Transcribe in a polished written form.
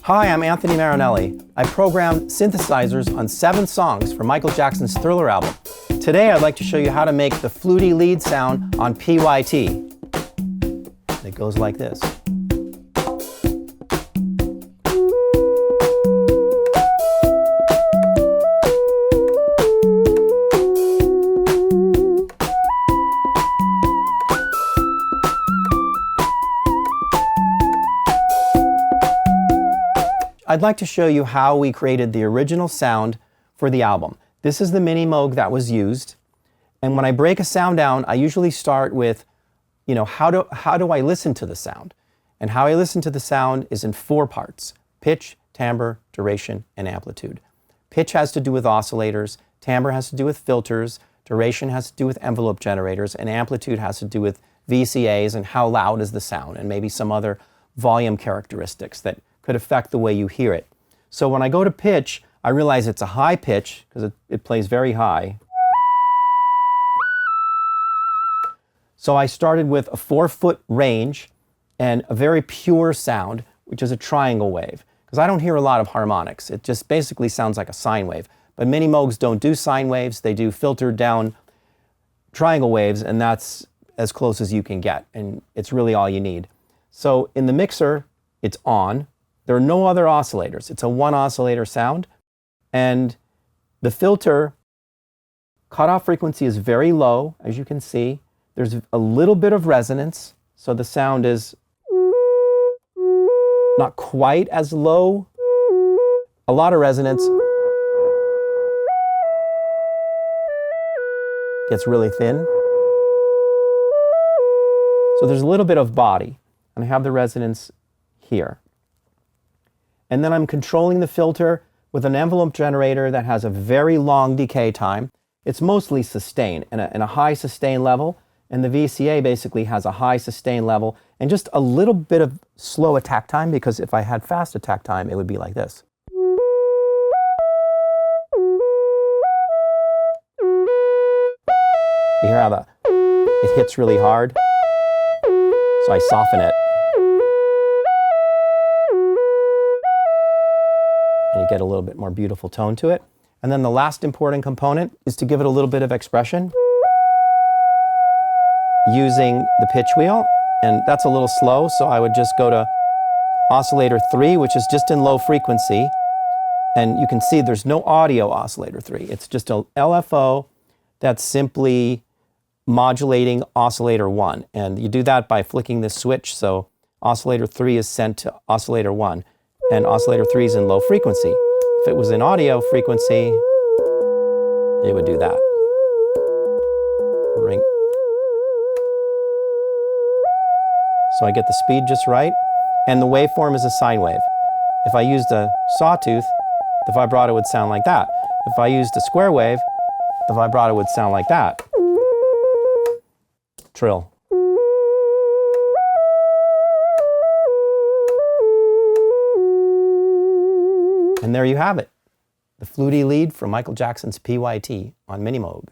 Hi, I'm Anthony Marinelli. I programmed synthesizers on 7 songs for Michael Jackson's Thriller album. Today I'd like to show you how to make the flutey lead sound on PYT. It goes like this. I'd like to show you how we created the original sound for the album. This is the Minimoog that was used. And when I break a sound down, I usually start with, how do I listen to the sound? And how I listen to the sound is in 4 parts: pitch, timbre, duration, and amplitude. Pitch has to do with oscillators, timbre has to do with filters, duration has to do with envelope generators, and amplitude has to do with VCAs and how loud is the sound, and maybe some other volume characteristics that could affect the way you hear it. So when I go to pitch, I realize it's a high pitch because it plays very high. So I started with a 4-foot range and a very pure sound, which is a triangle wave, because I don't hear a lot of harmonics. It just basically sounds like a sine wave. But Minimoogs don't do sine waves, they do filtered down triangle waves, and that's as close as you can get, and it's really all you need. So in the mixer, it's on. There are no other oscillators. It's a 1 oscillator sound. And the filter cutoff frequency is very low, as you can see. There's a little bit of resonance, so the sound is not quite as low. A lot of resonance. Gets really thin. So there's a little bit of body, and I have the resonance here. And then I'm controlling the filter with an envelope generator that has a very long decay time. It's mostly sustain and a high sustain level, and the VCA basically has a high sustain level and just a little bit of slow attack time, because if I had fast attack time, it would be like this. You hear how it hits really hard? So I soften it. And you get a little bit more beautiful tone to it. And then the last important component is to give it a little bit of expression using the pitch wheel. And that's a little slow, so I would just go to oscillator 3, which is just in low frequency. And you can see there's no audio oscillator 3. It's just a LFO that's simply modulating oscillator 1. And you do that by flicking this switch, so oscillator 3 is sent to oscillator 1. And oscillator 3 is in low frequency. If it was in audio frequency, it would do that. Ring. So I get the speed just right, and the waveform is a sine wave. If I used a sawtooth, the vibrato would sound like that. If I used a square wave, the vibrato would sound like that. Trill. And there you have it, the flutey lead from Michael Jackson's P.Y.T. on Minimoog.